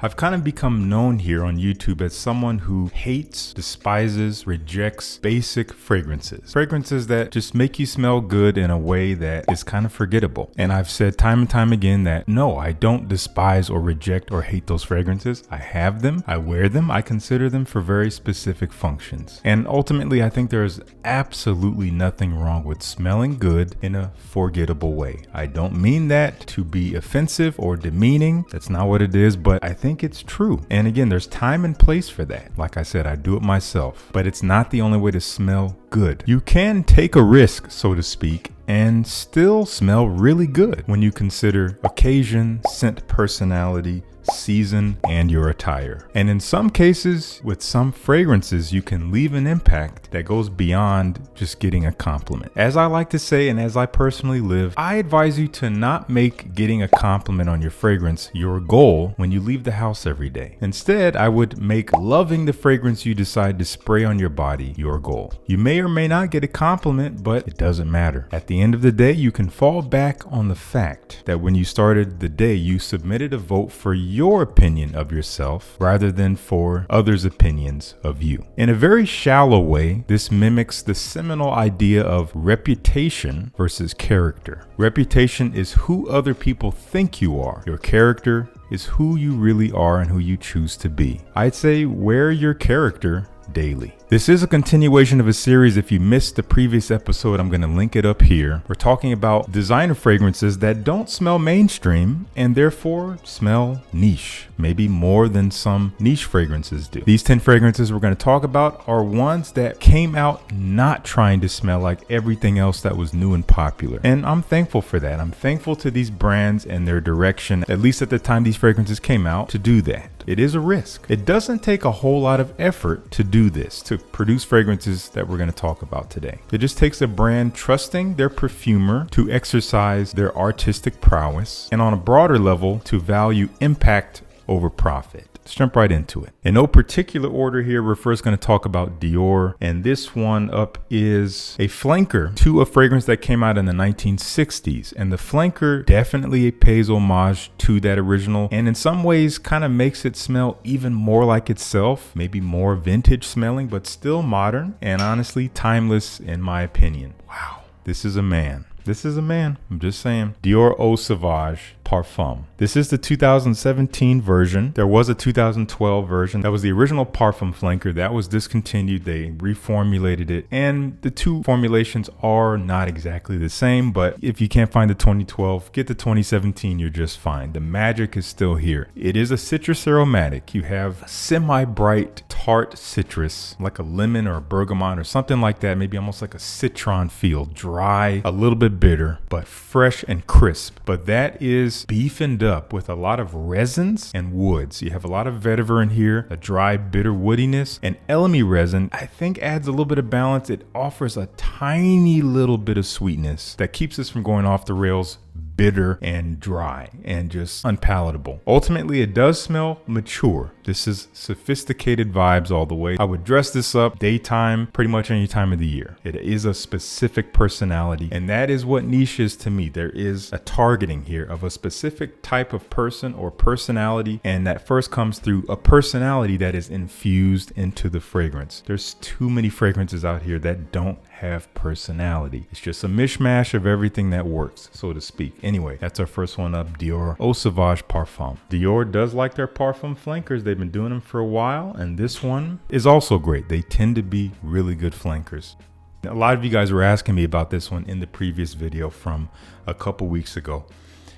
I've kind of become known here on YouTube as someone who hates, despises, rejects basic fragrances. Fragrances that just make you smell good in a way that is kind of forgettable. And I've said time and time again that no, I don't despise or reject or hate those fragrances. I have them, I wear them, I consider them for very specific functions. And ultimately, I think there's absolutely nothing wrong with smelling good in a forgettable way. I don't mean that to be offensive or demeaning. That's not what it is, but I think it's true. And again, there's time and place for that. Like I said, I do it myself, but it's not the only way to smell good. You can take a risk, so to speak, and still smell really good when you consider occasion, scent, personality, season, and your attire. And in some cases, with some fragrances, you can leave an impact that goes beyond just getting a compliment. As I like to say, and as I personally live, I advise you to not make getting a compliment on your fragrance your goal when you leave the house every day. Instead, I would make loving the fragrance you decide to spray on your body your goal. You may or may not get a compliment, but it doesn't matter. At the end of the day, you can fall back on the fact that when you started the day, you submitted a vote for your opinion of yourself rather than for others' opinions of you. In a very shallow way, this mimics the seminal idea of reputation versus character. Reputation is who other people think you are. Your character is who you really are and who you choose to be. I'd say wear your character daily. This is a continuation of a series. If you missed the previous episode, I'm going to link it up here. We're talking about designer fragrances that don't smell mainstream and therefore smell niche, maybe more than some niche fragrances do. These 10 fragrances we're going to talk about are ones that came out not trying to smell like everything else that was new and popular. And I'm thankful for that. I'm thankful to these brands and their direction, at least at the time these fragrances came out, to do that. It is a risk. It doesn't take a whole lot of effort to do this, to produce fragrances that we're going to talk about today. It just takes a brand trusting their perfumer to exercise their artistic prowess, and on a broader level, to value impact over profit. Let's jump right into it. In no particular order here, we're first going to talk about Dior, and this one up is a flanker to a fragrance that came out in the 1960s, and the flanker definitely pays homage to that original, and in some ways kind of makes it smell even more like itself, maybe more vintage smelling, but still modern and honestly timeless in my opinion. Wow, this is a man. This is a man. I'm just saying. Dior Eau Savage Parfum. This is the 2017 version. There was a 2012 version. That was the original Parfum flanker. That was discontinued. They reformulated it. And the two formulations are not exactly the same, but if you can't find the 2012, get the 2017. You're just fine. The magic is still here. It is a citrus aromatic. You have semi-bright tart citrus, like a lemon or a bergamot or something like that. Maybe almost like a citron feel. Dry, a little bit bitter, but fresh and crisp. But that is beefined up with a lot of resins and woods. You have a lot of vetiver in here, a dry, bitter woodiness, and elemi resin, I think, adds a little bit of balance. It offers a tiny little bit of sweetness that keeps us from going off the rails bitter and dry and just unpalatable. Ultimately, it does smell mature. This is sophisticated vibes all the way. I would dress this up daytime, pretty much any time of the year. It is a specific personality, and that is what niche is to me. There is a targeting here of a specific type of person or personality, and that first comes through a personality that is infused into the fragrance. There's too many fragrances out here that don't have personality. It's just a mishmash of everything that works, so to speak. Anyway, that's our first one up, Dior Eau Savage Parfum. Dior does like their Parfum flankers. They've been doing them for a while, and this one is also great. They tend to be really good flankers. A lot of you guys were asking me about this one in the previous video from a couple weeks ago.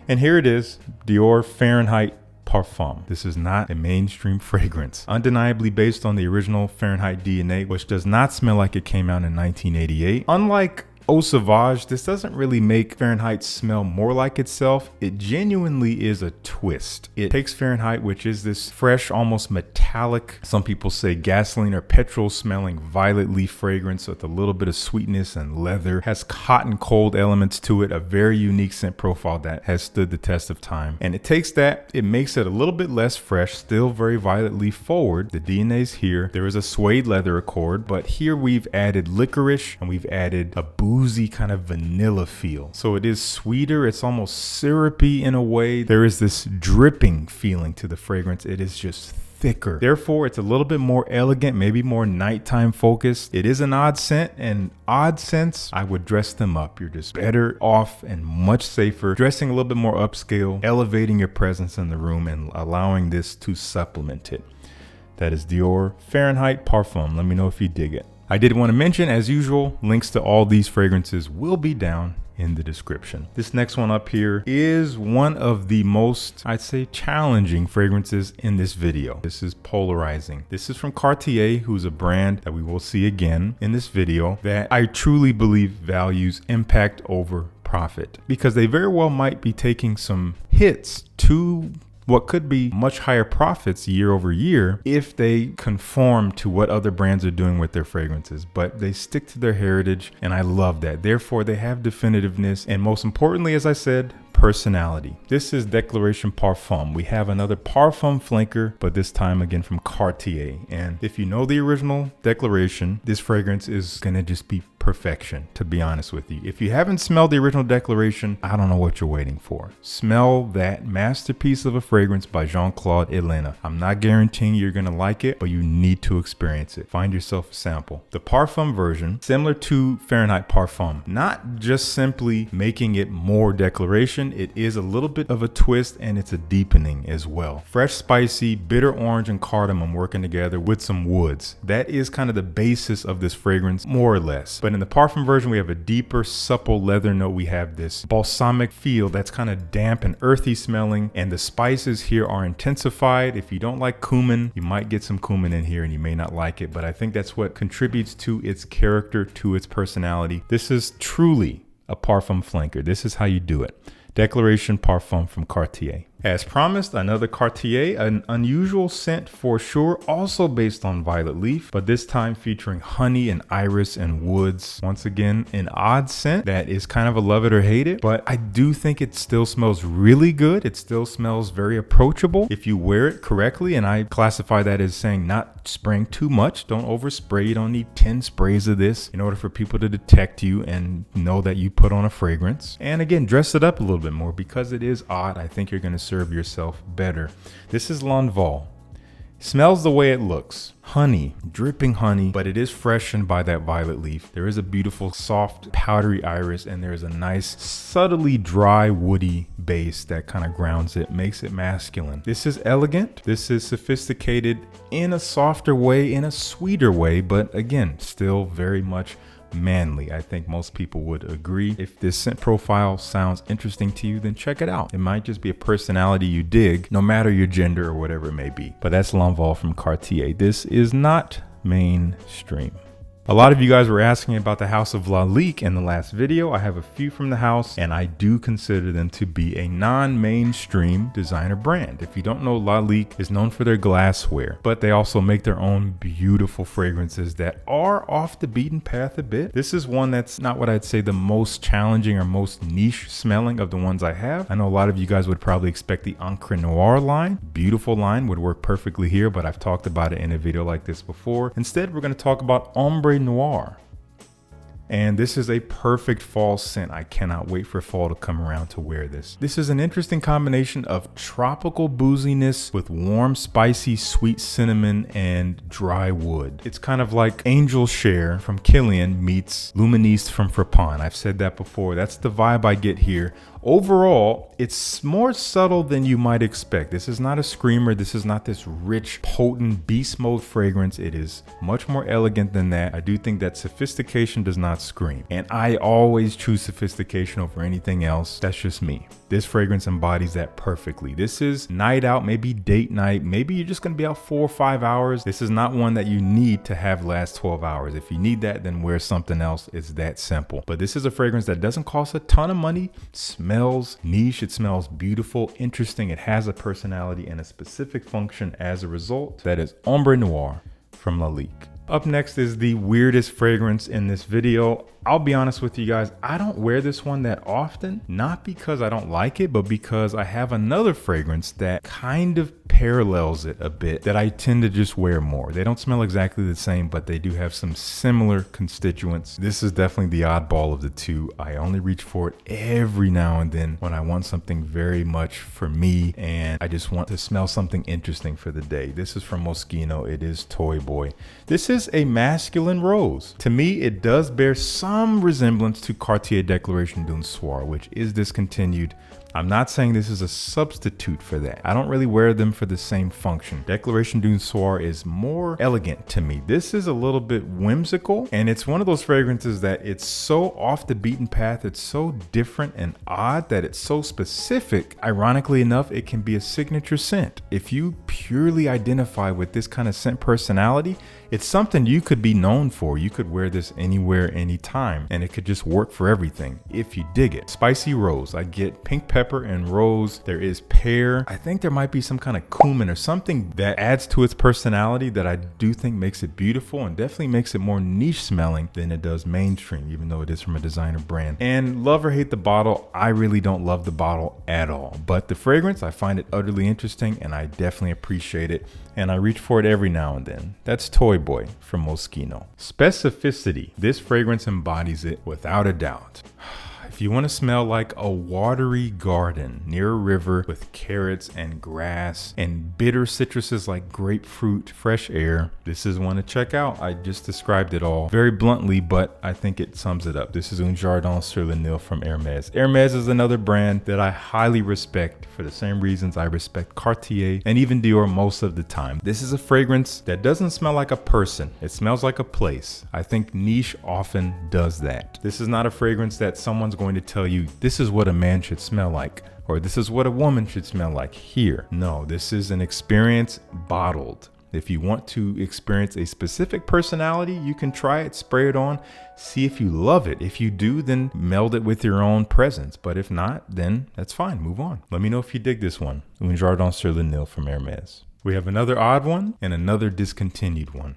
And here it is, Dior Fahrenheit Parfum. This is not a mainstream fragrance. Undeniably based on the original Fahrenheit DNA, which does not smell like it came out in 1988. Unlike Eau Savage, this doesn't really make Fahrenheit smell more like itself. It genuinely is a twist. It takes Fahrenheit, which is this fresh, almost metallic metallic, some people say gasoline or petrol smelling violet leaf fragrance with a little bit of sweetness and leather. Has cotton cold elements to it, a very unique scent profile that has stood the test of time. And it takes that, it makes it a little bit less fresh, still very violet leaf forward. The DNA's here. There is a suede leather accord, but here we've added licorice and we've added a boozy kind of vanilla feel. So it is sweeter, it's almost syrupy in a way. There is this dripping feeling to the fragrance. It is just thicker. Therefore, it's a little bit more elegant, maybe more nighttime focused. It is an odd scent, and odd scents, I would dress them up. You're just better off and much safer dressing a little bit more upscale, elevating your presence in the room and allowing this to supplement it. That is Dior Fahrenheit Parfum. Let me know if you dig it. I did want to mention, as usual, links to all these fragrances will be down in the description. This next one up here is one of the most, I'd say, challenging fragrances in this video. This is polarizing. This is from Cartier, who's a brand that we will see again in this video that I truly believe values impact over profit, because they very well might be taking some hits to what could be much higher profits year over year if they conform to what other brands are doing with their fragrances, but they stick to their heritage, and I love that. Therefore, they have definitiveness, and most importantly, as I said, personality. This is Déclaration Parfum. We have another Parfum flanker, but this time again from Cartier. And if you know the original Déclaration, this fragrance is gonna just be perfection, to be honest with you. If you haven't smelled the original Déclaration, I don't know what you're waiting for. Smell that masterpiece of a fragrance by Jean-Claude Elena. I'm not guaranteeing you're gonna like it, but you need to experience it. Find yourself a sample. The Parfum version, similar to Fahrenheit Parfum, not just simply making it more Déclaration, it is a little bit of a twist, and it's a deepening as well. Fresh, spicy, bitter orange and cardamom working together with some woods. That is kind of the basis of this fragrance, more or less. But in the Parfum version, we have a deeper, supple leather note. We have this balsamic feel that's kind of damp and earthy smelling, and the spices here are intensified. If you don't like cumin, you might get some cumin in here and you may not like it, but I think that's what contributes to its character, to its personality. This is truly a Parfum flanker. This is how you do it. Déclaration Parfum from Cartier. As promised, another Cartier, an unusual scent for sure, also based on violet leaf, but this time featuring honey and iris and woods. Once again, an odd scent that is kind of a love it or hate it, but I do think it still smells really good. It still smells very approachable if you wear it correctly, and I classify that as saying not spraying too much. Don't overspray. You don't need 10 sprays of this in order for people to detect you and know that you put on a fragrance. And again, dress it up a little bit more because it is odd. I think you're going to serve yourself better. This is L'Envol. Smells the way it looks. Honey, dripping honey, but it is freshened by that violet leaf. There is a beautiful, soft, powdery iris, and there is a nice, subtly dry, woody base that kind of grounds it, makes it masculine. This is elegant. This is sophisticated in a softer way, in a sweeter way, but again, still very much manly. I think most people would agree. If this scent profile sounds interesting to you, then check it out. It might just be a personality you dig, no matter your gender or whatever it may be. But that's L'Envol from Cartier. This is not mainstream. A lot of you guys were asking about the House of Lalique in the last video. I have a few from the house, and I do consider them to be a non-mainstream designer brand. If you don't know, Lalique is known for their glassware, but they also make their own beautiful fragrances that are off the beaten path a bit. This is one that's not what I'd say the most challenging or most niche smelling of the ones I have. I know a lot of you guys would probably expect the Ombre Noir line. Beautiful line, would work perfectly here, but I've talked about it in a video like this before. Instead, we're going to talk about Ombre Noir. And this is a perfect fall scent. I cannot wait for fall to come around to wear this. This is an interesting combination of tropical booziness with warm, spicy, sweet cinnamon and dry wood. It's kind of like Angel Share from Kilian meets Luministe from Frappan. I've said that before. That's the vibe I get here. Overall, it's more subtle than you might expect. This is not a screamer. This is not this rich, potent beast mode fragrance. It is much more elegant than that. I do think that sophistication does not scream. And I always choose sophistication over anything else. That's just me. This fragrance embodies that perfectly. This is night out, maybe date night. Maybe you're just gonna be out 4 or 5 hours. This is not one that you need to have last 12 hours. If you need that, then wear something else. It's that simple. But this is a fragrance that doesn't cost a ton of money. Smells smells niche, it smells beautiful, interesting, it has a personality and a specific function as a result. That is Ombre Noir from Lalique. Up next is the weirdest fragrance in this video. I'll be honest with you guys, I don't wear this one that often, not because I don't like it, but because I have another fragrance that kind of parallels it a bit that I tend to just wear more. They don't smell exactly the same, but they do have some similar constituents. This is definitely the oddball of the two. I only reach for it every now and then when I want something very much for me and I just want to smell something interesting for the day. This is from Moschino. It is Toy Boy. This is a masculine rose. To me, it does bear some resemblance to Cartier Déclaration d'un Soir, which is discontinued. I'm not saying this is a substitute for that. I don't really wear them for the same function. Déclaration d'un Soir is more elegant to me. This is a little bit whimsical, and it's one of those fragrances that it's so off the beaten path, it's so different and odd that it's so specific. Ironically enough, it can be a signature scent. If you purely identify with this kind of scent personality, it's something you could be known for. You could wear this anywhere, anytime, and it could just work for everything if you dig it. Spicy rose. I get pink pepper and rose. There is pear. I think there might be some kind of cumin or something that adds to its personality that I do think makes it beautiful and definitely makes it more niche smelling than it does mainstream, even though it is from a designer brand. And love or hate the bottle, I really don't love the bottle at all. But the fragrance, I find it utterly interesting and I definitely appreciate it. And I reach for it every now and then. That's Toy Boy from Moschino. Specificity. This fragrance embodies it without a doubt. If you want to smell like a watery garden near a river with carrots and grass and bitter citruses like grapefruit, fresh air, this is one to check out. I just described it all very bluntly, but I think it sums it up. This is Un Jardin sur le Nil from Hermes. Hermes is another brand that I highly respect for the same reasons I respect Cartier and even Dior most of the time. This is a fragrance that doesn't smell like a person. It smells like a place. I think niche often does that. This is not a fragrance that someone's going to tell you this is what a man should smell like or this is what a woman should smell like here. No, this is an experience bottled. If you want to experience a specific personality, you can try it, spray it on, see if you love it. If you do, then meld it with your own presence. But if not, then that's fine, move on. Let me know if you dig this one. Un Jardin sur le Nil from Hermes. We have another odd one and another discontinued one.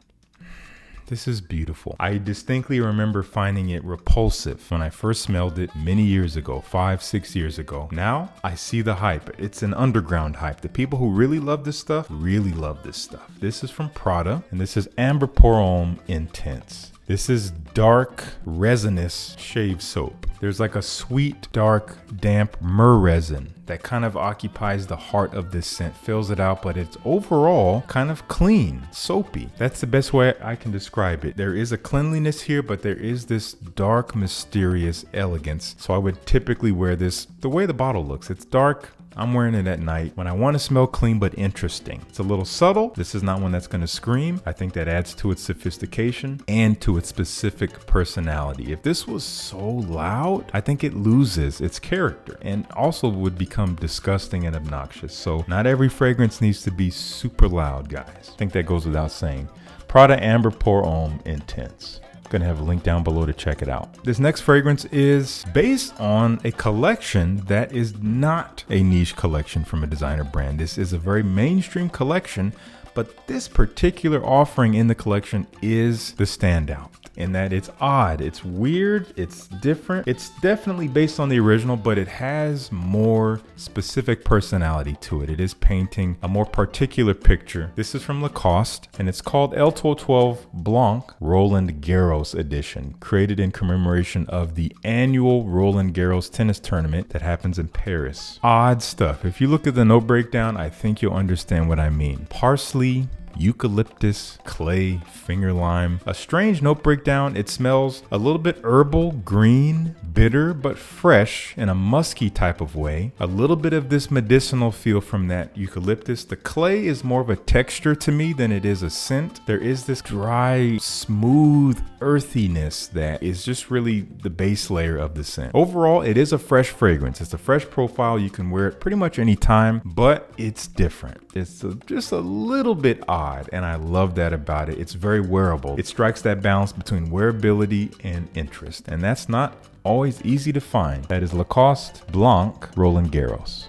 This is beautiful. I distinctly remember finding it repulsive when I first smelled it many years ago, 5-6 years ago. Now I see the hype. It's an underground hype. The people who really love this stuff really love this stuff. This is from Prada and this is Ombre Noir Intense. This is dark, resinous shave soap. There's like a sweet, dark, damp myrrh resin that kind of occupies the heart of this scent, fills it out, but it's overall kind of clean, soapy. That's the best way I can describe it. There is a cleanliness here, but there is this dark, mysterious elegance. So I would typically wear this the way the bottle looks. It's dark. I'm wearing it at night when I want to smell clean but interesting. It's a little subtle. This is not one that's going to scream. I think that adds to its sophistication and to its specific personality. If this was so loud, I think it loses its character and also would become disgusting and obnoxious. So not every fragrance needs to be super loud, guys. I think that goes without saying. Prada Ombre Noir Intense. Gonna have a link down below to check it out. This next fragrance is based on a collection that is not a niche collection from a designer brand. This is a very mainstream collection, but this particular offering in the collection is the standout in that it's odd, it's weird, it's different. It's definitely based on the original, but it has more specific personality to it. It is painting a more particular picture. This is from Lacoste and it's called L12 Blanc Roland Garros edition, created in commemoration of the annual Roland Garros tennis tournament that happens in Paris. Odd stuff. If you look at the note breakdown, I think you'll understand what I mean. Parsley, eucalyptus, clay, finger lime. A strange note breakdown. It smells a little bit herbal, green, bitter, but fresh in a musky type of way. A little bit of this medicinal feel from that eucalyptus. The clay is more of a texture to me than it is a scent. There is this dry, smooth earthiness that is just really the base layer of the scent. Overall, it is a fresh fragrance. It's a fresh profile. You can wear it pretty much any time, but it's different. It's just a little bit odd. pod, and I love that about it. It's very wearable. It strikes that balance between wearability and interest, and that's not always easy to find. That is Lacoste Blanc Roland Garros.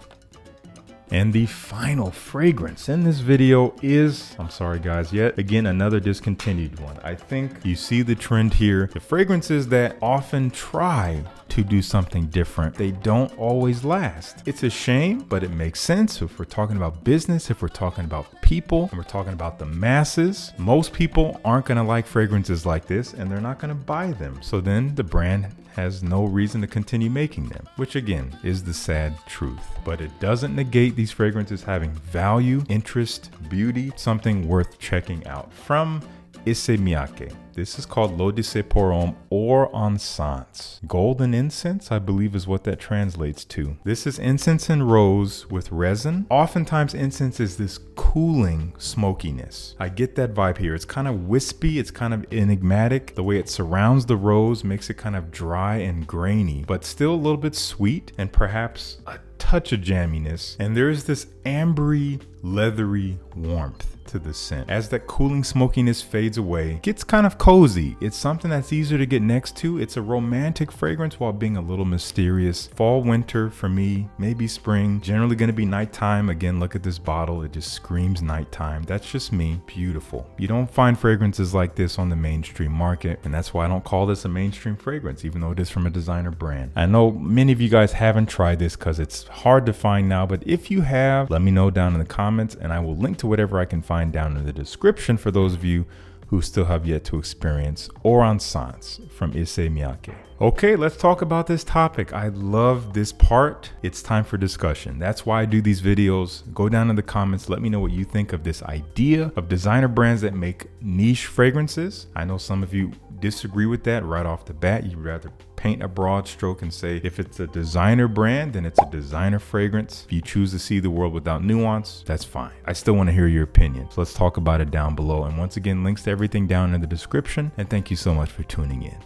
And the final fragrance in this video is, I'm sorry guys, yet again another discontinued one. I think you see the trend here. The fragrances that often try to do something different, they don't always last. It's a shame, but it makes sense if we're talking about business, if we're talking about people, and we're talking about the masses. Most people aren't gonna like fragrances like this, and they're not gonna buy them. So then the brand has no reason to continue making them, which again is the sad truth. But it doesn't negate these fragrances having value, interest, beauty, something worth checking out. From Issey Miyake. This is called Lodi SE Porum or Encens. Golden incense, I believe is what that translates to. This is incense and rose with resin. Oftentimes incense is this cooling smokiness. I get that vibe here. It's kind of wispy, it's kind of enigmatic. The way it surrounds the rose makes it kind of dry and grainy, but still a little bit sweet and perhaps a touch of jamminess. And there is this ambery, leathery warmth to the scent. As that cooling smokiness fades away, it gets kind of cozy. It's something that's easier to get next to. It's a romantic fragrance while being a little mysterious. Fall, winter for me, maybe spring. Generally going to be nighttime. Again, look at this bottle. It just screams nighttime. That's just me. Beautiful. You don't find fragrances like this on the mainstream market, and that's why I don't call this a mainstream fragrance, even though it is from a designer brand. I know many of you guys haven't tried this because it's hard to find now, but if you have, let me know down in the comments, and I will link to whatever I can find down in the description for those of you who still have yet to experience or Encens from Issey Miyake. Okay, let's talk about this topic. I love this part. It's time for discussion. That's why I do these videos. Go down in the comments. Let me know what you think of this idea of designer brands that make niche fragrances. I know some of you disagree with that right off the bat. You'd rather paint a broad stroke and say if it's a designer brand, then it's a designer fragrance. If you choose to see the world without nuance, that's fine. I still want to hear your opinion. So let's talk about it down below. And once again, links to everything down in the description. And thank you so much for tuning in.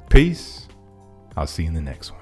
Peace. I'll see you in the next one.